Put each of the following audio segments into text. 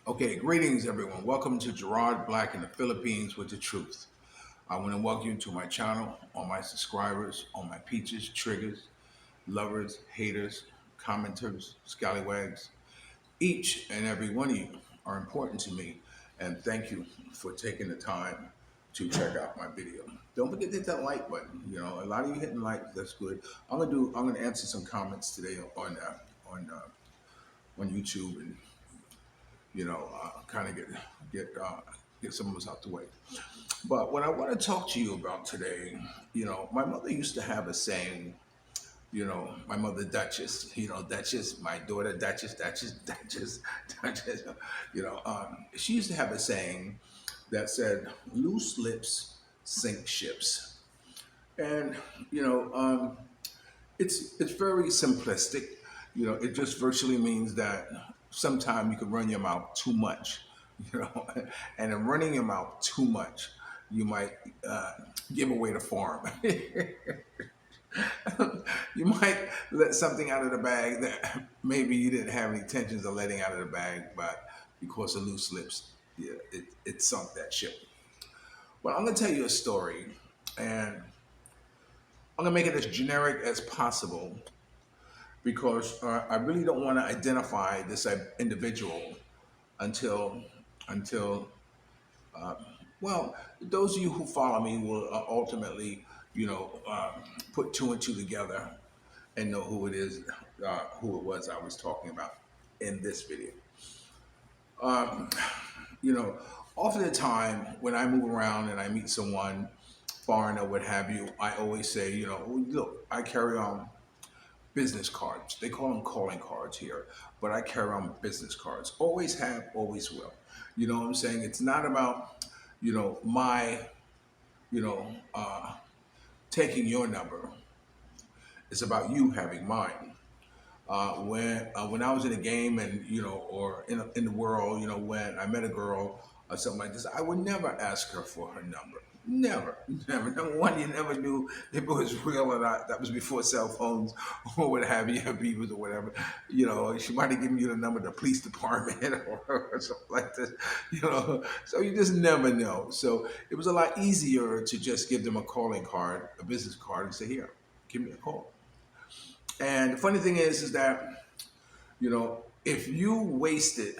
Okay, greetings everyone. Welcome to Gerard Black in the Philippines with the truth. I want to welcome you to my channel, all my subscribers, all my peaches, triggers, lovers, haters, commenters, scallywags. Each and every one of you are important to me, and thank you for taking the time to check out my video. Don't forget to hit that like button. You know, a lot of you hitting like, that's good. I'm gonna answer some comments today on YouTube and kind of get some of us out the way. But what I want to talk to you about today, my mother used to have a saying. My mother Duchess, Duchess, my daughter Duchess, Duchess, Duchess, Duchess. She used to have a saying that said, "Loose lips sink ships," and you know, um, it's very simplistic. It just virtually means that sometimes you can run your mouth too much, you know, and in running your mouth too much, you might uh, give away the farm. You might let something out of the bag that maybe you didn't have any intentions of letting out of the bag, but because of loose lips, yeah, it sunk that ship. Well, I'm going to tell you a story, and I'm going to make it as generic as possible because I really don't want to identify this individual until until well, those of you who follow me will ultimately, put two and two together and know who it is, who it was I was talking about in this video. Um, you know, Often the time when I move around and I meet someone, foreign or what have you, I always say, "Oh, look, I carry on business cards. They call them calling cards here, but I carry on business cards. Always have, always will. You know what I'm saying? It's not about, my, you know, uh, taking your number. It's about you having mine. When I was in a game and or in the world, when I met a girl or something like this, I would never ask her for her number. Never, never. Number one, you never knew if it was real or not. That was before cell phones or what have you, beavers or whatever. She might have given you the number of the police department or something like this. So you just never know. So it was a lot easier to just give them a calling card, a business card, and say, "Here, give me a call." And the funny thing is that if you wasted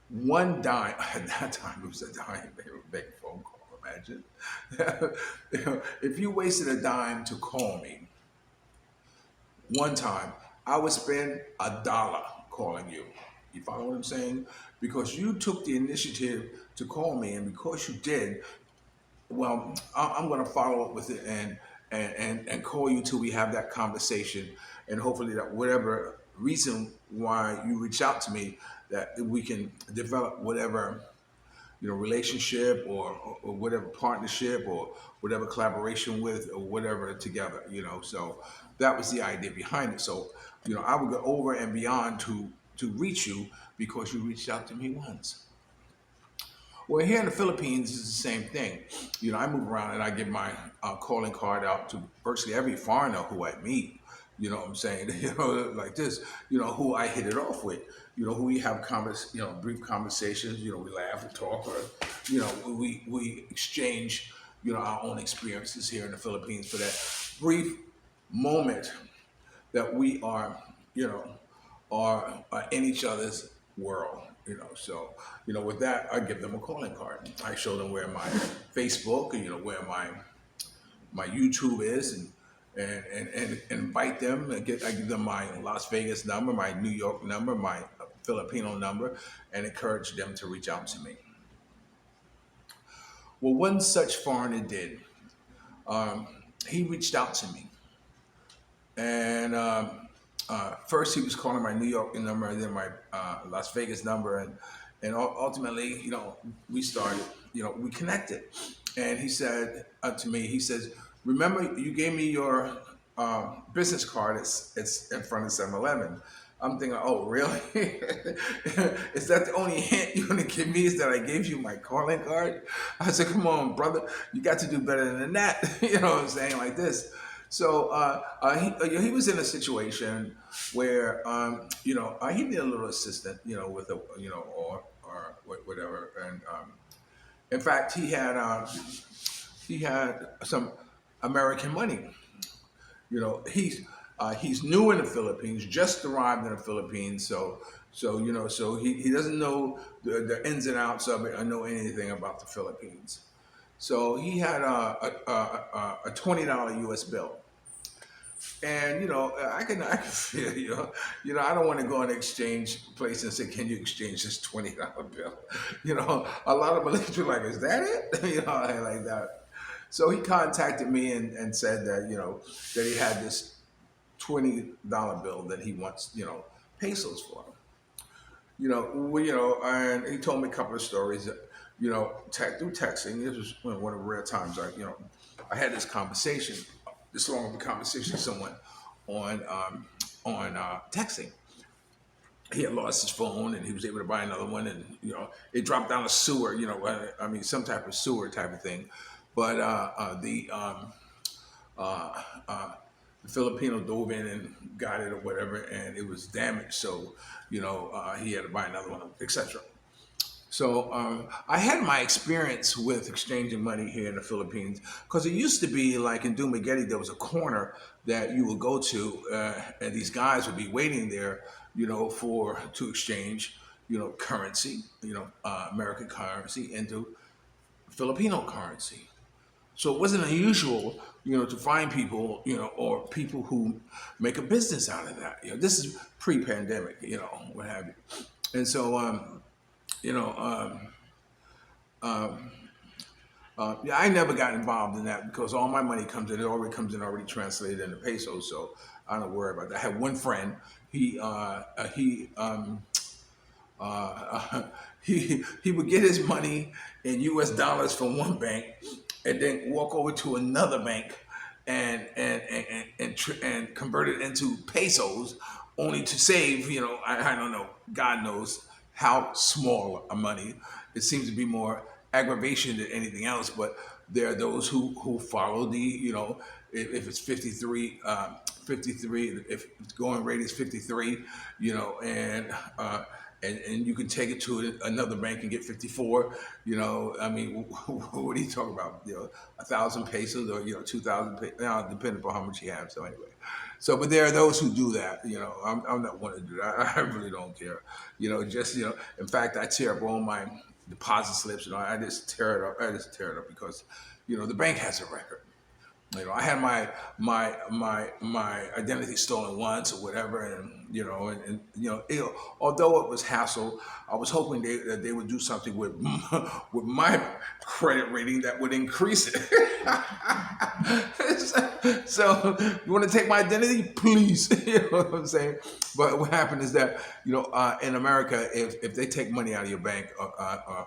one dime at that time, it was a dime. They were making a phone call. Imagine, if you wasted a dime to call me one time, I would spend $1 calling you. You follow what I'm saying? Because you took the initiative to call me, and because you did, well, I'm going to follow up with it and call you till we have that conversation, and hopefully that whatever reason why you reach out to me, that we can develop whatever relationship or whatever partnership or whatever collaboration with or whatever together. So that was the idea behind it. So I would go over and beyond to reach you because you reached out to me once. Well, here in the Philippines, it's the same thing. I move around and I give my calling card out to virtually every foreigner who I meet. You know what I'm saying? Like this. Who I hit it off with. Who we have brief conversations. We laugh and talk, or we exchange our own experiences here in the Philippines for that brief moment that we are you know are in each other's world. So with that, I give them a calling card. I show them where my Facebook and where my YouTube is, and invite them. I give them my Las Vegas number, my New York number, my Filipino number, and encourage them to reach out to me. Well, one such foreigner did. Um, he reached out to me, and first he was calling my New York number, and then my Las Vegas number, and ultimately, we started, we connected. And he said to me, he says, "Remember, you gave me your business card. It's in front of 7-Eleven." I'm thinking, "Oh, really? Is that the only hint you're gonna give me? Is that I gave you my calling card?" I said, "Come on, brother, you got to do better than that." You know what I'm saying? Like this. So he was in a situation where he needed a little assistance, with a or whatever. And in fact, he had some American money. He's new in the Philippines, just arrived in the Philippines, so he doesn't know the ins and outs of it or know anything about the Philippines. So he had a $20 U.S. bill, and I can feel I don't want to go in an exchange place and say, can you exchange this $20 bill? A lot of Malaysians are like, is that it? Like that. So he contacted me and said that that he had this $20 bill that he wants pesos for. And he told me a couple of stories. Through texting. This was one of the rare times I had this long of a conversation with someone on texting. He had lost his phone and he was able to buy another one, and it dropped down a sewer. I mean, some type of sewer type of thing. But the Filipino dove in and got it or whatever, and it was damaged. So he had to buy another one, etc. So I had my experience with exchanging money here in the Philippines, because it used to be like in Dumaguete, there was a corner that you would go to, and these guys would be waiting there, to exchange, currency, American currency into Filipino currency. So it wasn't unusual, to find people, or people who make a business out of that. This is pre-pandemic, what have you. And so, you know, yeah, I never got involved in that because all my money comes in. It already comes in already translated into pesos, so I don't worry about that. I had one friend. Uh, he would get his money in U.S. dollars from one bank, and then walk over to another bank and convert it into pesos, only to save. I don't know. God knows how small a money. It seems to be more aggravation than anything else. But there are those who follow the if it's 53, 53, if the going rate is 53, and you can take it to another bank and get 54. I mean, what are you talking about? 1,000 pesos or 2,000 pesos, depending upon how much you have. So anyway, but there are those who do that. I'm not one to do that. I really don't care. In fact, I tear up all my deposit slips. I just tear it up. I just tear it up because the bank has a record. I had my identity stolen once or whatever, although it was hassle, I was hoping that they would do something with with my credit rating that would increase it. So you want to take my identity, please? You know what I'm saying? But what happened is that in America, if they take money out of your bank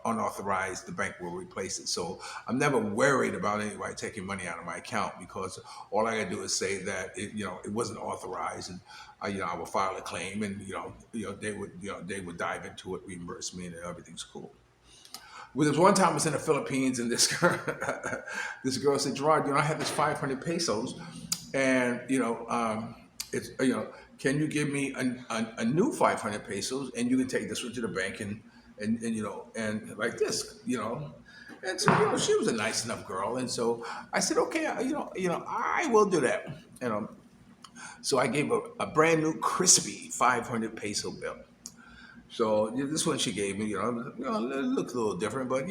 unauthorized, the bank will replace it. So I'm never worried about anybody taking money out of my account, because all I gotta do is say that it wasn't authorized, and I will file a claim, and they would dive into it, reimburse me, and everything's cool. Well, there was one time I was in the Philippines, and this girl said, Gerard, I have this 500 pesos, and it's can you give me a new 500 pesos, and you can take this one to the bank and like this. And so, she was a nice enough girl, and so I said, okay, I will do that. So I gave a brand new crispy 500 peso bill. So this one she gave me, it looked a little different, but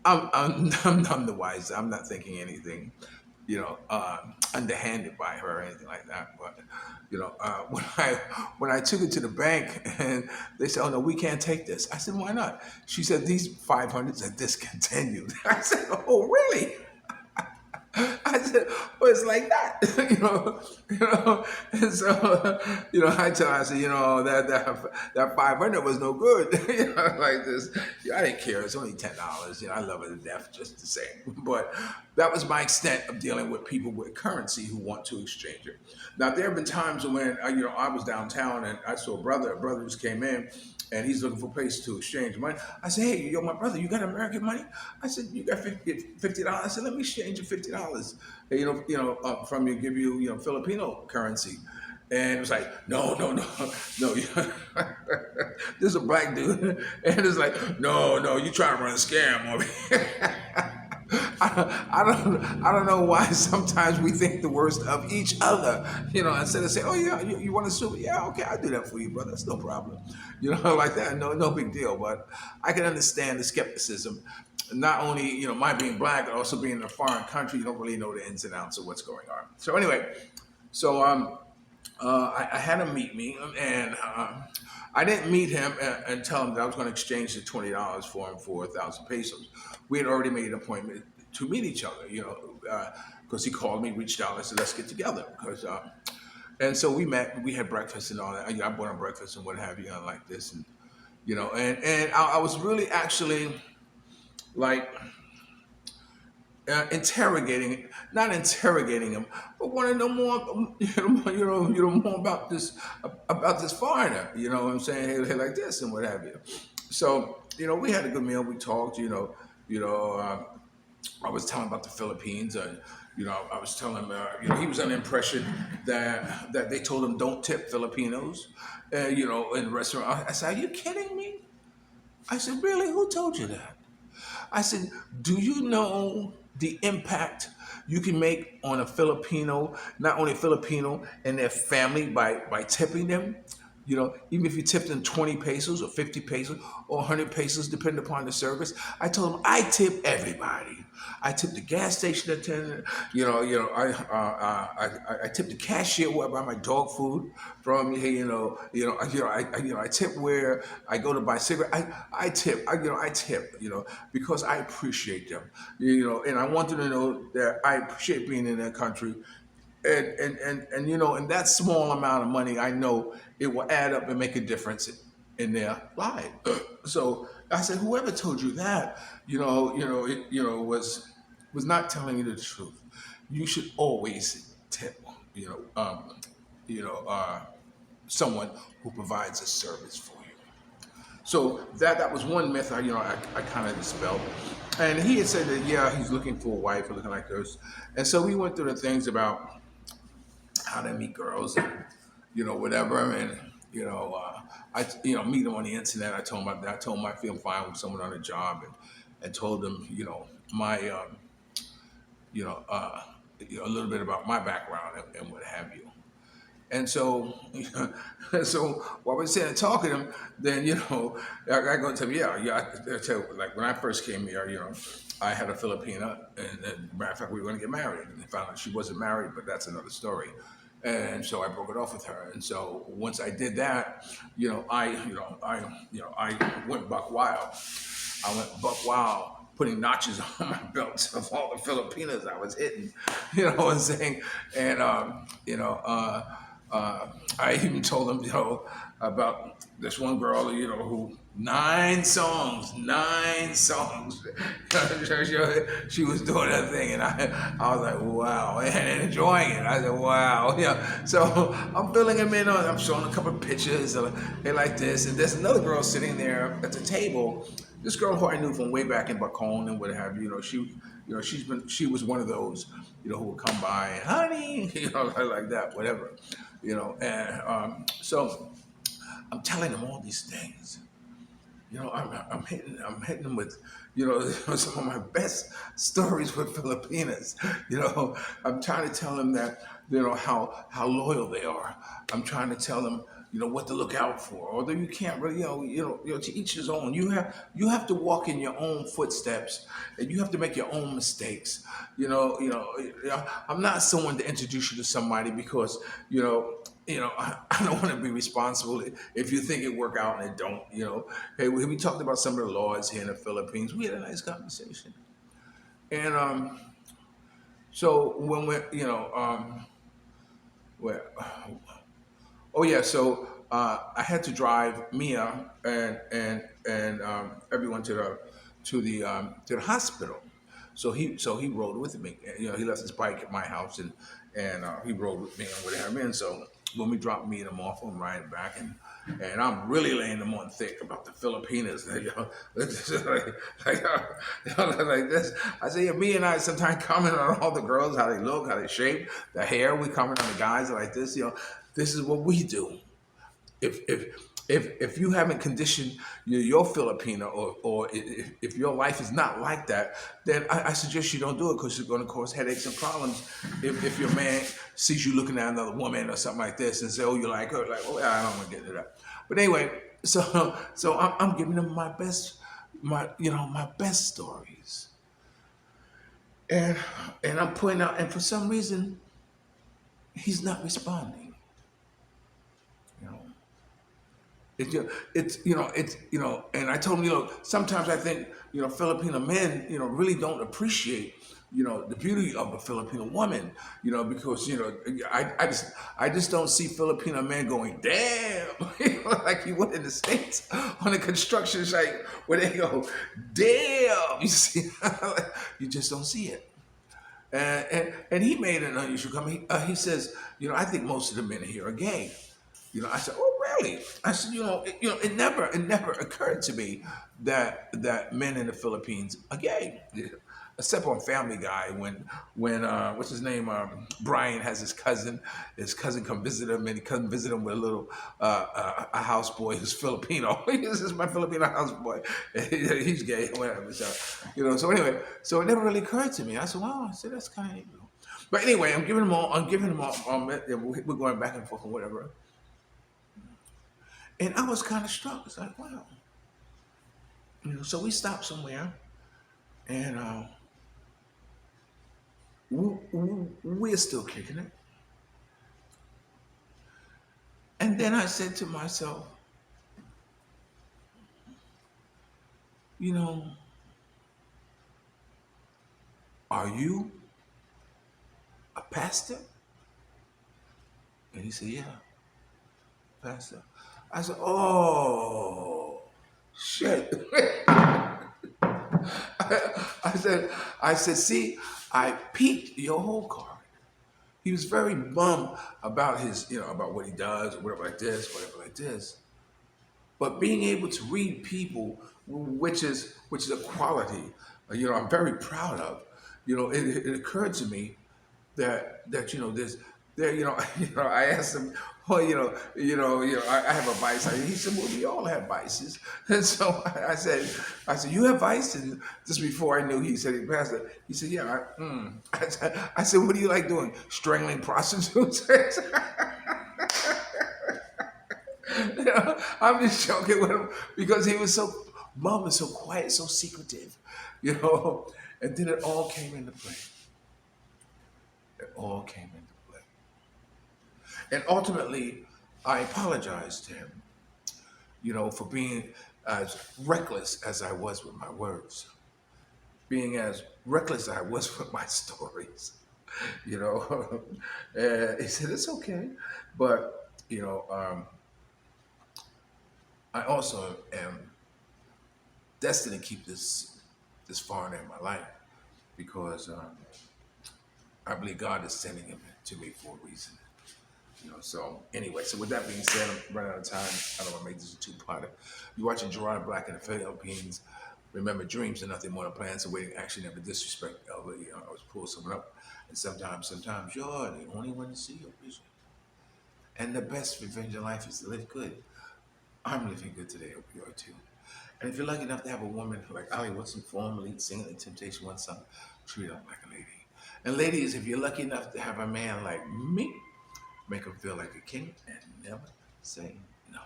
I'm none the wiser. I'm not thinking anything, underhanded by her or anything like that. But when I took it to the bank and they said, "Oh no, we can't take this," I said, "Why not?" She said, "These 500s are discontinued." I said, "Oh really?" I said, "Well, it's like that," And so, I tell her, I said, that 500 was no good, like this. I didn't care. It's only $10. I love her to death, just the same. But that was my extent of dealing with people with currency who want to exchange it. Now, there have been times when I was downtown and I saw a brother just came in, and he's looking for a place to exchange money. I said, "Hey, my brother, you got American money?" I said, "You got $50?" I said, "Let me exchange you $50. From you, give you Filipino currency." And it was like, no, no, no, no. This is a black dude, and it's like, no, no, you trying to run a scam on me. I don't know why sometimes we think the worst of each other. Instead of saying, "Oh yeah, you want to sue me? Yeah, okay, I'll do that for you, brother. That's no problem." Like that. No, no big deal. But I can understand the skepticism. Not only my being black, but also being in a foreign country, you don't really know the ins and outs of what's going on. So anyway, so I had him meet me, and I didn't meet him and tell him that I was going to exchange the $20 for him for 1,000 pesos. We had already made an appointment to meet each other, because he called me, reached out, and said, "Let's get together." And so we met, we had breakfast and all that. I bought him breakfast and what have you, like this, and I was really actually like interrogating, not interrogating him, but want to know more, more about this foreigner. You know what I'm saying? Hey, like this and what have you. So we had a good meal. We talked. You know, I was telling about the Philippines. I was telling him. He was under the impression that they told him don't tip Filipinos. In the restaurant. I said, "Are you kidding me?" I said, "Really? Who told you that?" I said, "Do you know the impact you can make on a Filipino, not only Filipino and their family by tipping them? Even if you tip them 20 pesos or 50 pesos or 100 pesos, depending upon the service." I told him I tip everybody. I tip the gas station attendant. I tip the cashier where I buy my dog food from. I tip where I go to buy cigarette. I tip. I tip. Because I appreciate them. And I want them to know that I appreciate being in their country. And that small amount of money, I know it will add up and make a difference in their life. So I said, whoever told you that, was not telling you the truth. You should always tip, you know, uh, someone who provides a service for you. So that was one myth I kind of dispelled. And he had said that, yeah, he's looking for a wife or looking like this. And so we went through the things about how to meet girls and whatever. And I meet them on the internet. I told him I feel fine with someone on a job, and told them my you know uh, a little bit about my background and what have you. And so, so while we're sitting and talking to him, then I go to him, yeah. I tell you, like when I first came here, I had a Filipina, and matter of fact, we were going to get married, and I found out she wasn't married, but that's another story. And so I broke it off with her. And so once I did that, I went buck wild. I went buck wild, putting notches on my belts of all the Filipinas I was hitting. You know what I'm saying? And I even told them, about this one girl, who nine songs. She was doing that thing, and I was like, wow, and enjoying it. I said, wow, yeah. So I'm filling them in. I'm showing a couple of pictures, and like this, and there's another girl sitting there at the table. This girl who I knew from way back in Bacon and what have you. She was one of those, who would come by and honey, like that, whatever, and so I'm telling them all these things. I'm hitting them with, some of my best stories with Filipinas. I'm trying to tell them that, how loyal they are. I'm trying to tell them, what to look out for. Although you can't really, to each his own. You have to walk in your own footsteps, and you have to make your own mistakes. I'm not someone to introduce you to somebody because, I don't want to be responsible if you think it work out and it don't. Hey, we talked about some of the laws here in the Philippines. We had a nice conversation, and so when we're, where, oh yeah, so I had to drive Mia and everyone to the hospital. So he rode with me. He left his bike at my house, and he rode with me and whatever. And so when we drop me them off, I'm riding back, and I'm really laying them on thick about the Filipinas. Like this. I say, yeah, me and I sometimes comment on all the girls, how they look, how they shape, the hair. We comment on the guys like this. This is what we do. If you haven't conditioned your Filipino, or if your life is not like that, then I suggest you don't do it, because it's going to cause headaches and problems. If your man sees you looking at another woman or something like this and say, oh, you like her, like, oh, I don't want to get into that. But anyway, so I'm giving him my best stories, and I'm pointing out, and for some reason he's not responding. You know, and I told him, sometimes I think, Filipino men, really don't appreciate, the beauty of a Filipino woman, because, I just don't see Filipino men going, damn, like you would in the States on a construction site where they go, damn, you see, you just don't see it. And he made an unusual comment. He says, I think most of the men here are gay. I said, oh, really? I said, it never occurred to me that men in the Philippines are gay, except on Family Guy when what's his name, Brian has his cousin. His cousin come visit him, and he come visit him with a little a houseboy who's Filipino. This is my Filipino houseboy. He's gay, whatever. So anyway, so it never really occurred to me. I said, wow. I said, that's kind of. But anyway, I'm giving them all. We're going back and forth and whatever. And I was kind of struck. It's like, wow. So we stopped somewhere, and we're still kicking it. And then I said to myself, you know, are you a pastor? And he said, yeah, pastor. I said, oh, shit. I said, see, I peeped your whole card. He was very bummed about about what he does, or whatever like this, whatever like this. But being able to read people, which is a quality, I'm very proud of. It occurred to me that there's there I asked him, well, I have a vice. He said, well, we all have vices. And so I said, you have vices? And just before I knew, he said he passed it. He said, yeah. I said, what do you like doing? Strangling prostitutes? I'm just joking with him, because he was so mum is so quiet, so secretive, and then it all came into play. It all came into play. And ultimately, I apologized to him, for being as reckless as I was with my words, being as reckless as I was with my stories, and he said, it's okay. But, I also am destined to keep this foreigner in my life, because I believe God is sending him to me for a reason. So anyway, so with that being said, I'm running out of time. I don't want to make this a two-parter. You're watching Gerard Black in the Philippines. Remember, dreams are nothing more than plans awaiting action, never disrespect. I always pull someone up, and sometimes you're the only one to see your vision. And the best revenge in life is to live good. I'm living good today. I hope you are too. And if you're lucky enough to have a woman like Ali Woodson, former lead singer in Temptation One song, treat her like a lady. And ladies, if you're lucky enough to have a man like me, make him feel like a king and never say no.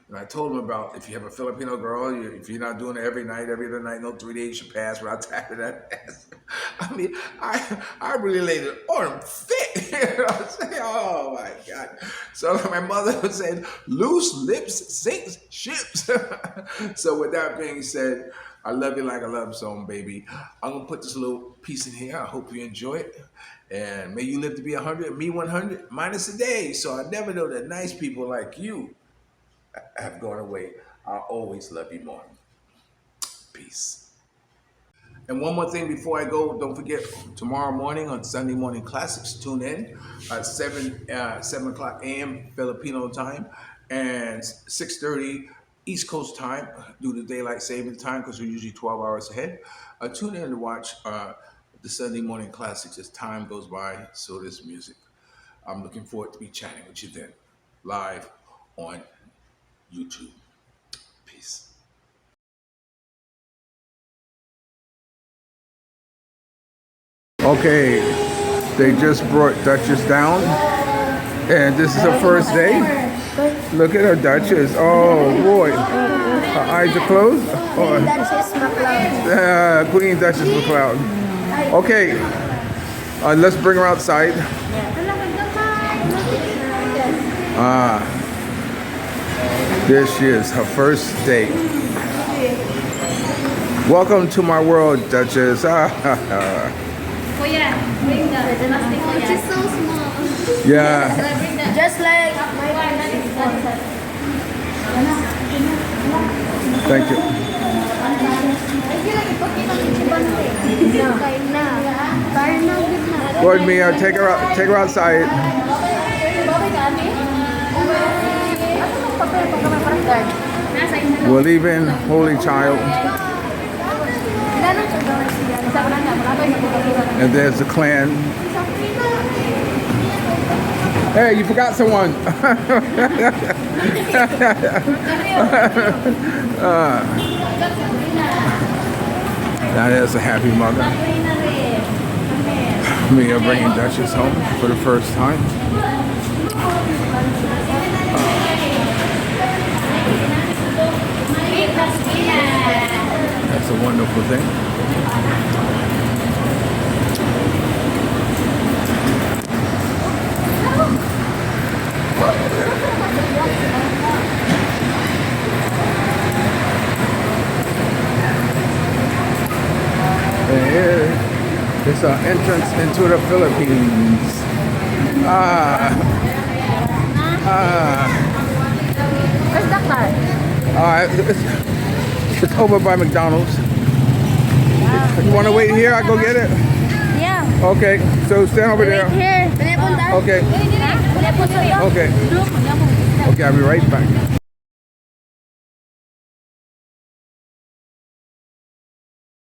And I told him about, if you have a Filipino girl, if you're not doing it every other night, no 3 days should pass without tapping that ass. I mean, I really laid it on him thick. I'm saying? Oh my God. So my mother said, loose lips sinks ships. So with that being said, I love you like I love some, baby. I'm going to put this little piece in here. I hope you enjoy it. And may you live to be 100, me 100, minus a day. So I never know that nice people like you have gone away. I'll always love you more. Peace. And one more thing before I go, don't forget tomorrow morning on Sunday Morning Classics. Tune in at 7 o'clock a.m. Filipino time and 6:30 East Coast time due to daylight saving time because we're usually 12 hours ahead. Tune in to watch the Sunday Morning Classics as time goes by. So does music. I'm looking forward to be chatting with you then, live on YouTube. Peace. Okay, they just brought Duchess down, and this is her first day. Look at her, Duchess. Oh boy, her eyes are closed. Oh. Duchess Mcleod. Queen Duchess Mcleod. Okay, let's bring her outside. There she is, her first day. Welcome to my world, Duchess. Kuya, bring the plastic kuya. It's so small. Yeah. Just like my Thank you. Lord Mia, take her outside. We're leaving, Holy Child. And there's the clan. Hey, you forgot someone. That is a happy mother. Mia bringing Duchess home for the first time. That's a wonderful thing. And here is our entrance into the Philippines. Where's the car? It's over by McDonald's. You want to wait here? I go get it. Yeah. Okay, so stand over there. Here. Okay. Okay, I'll be right back.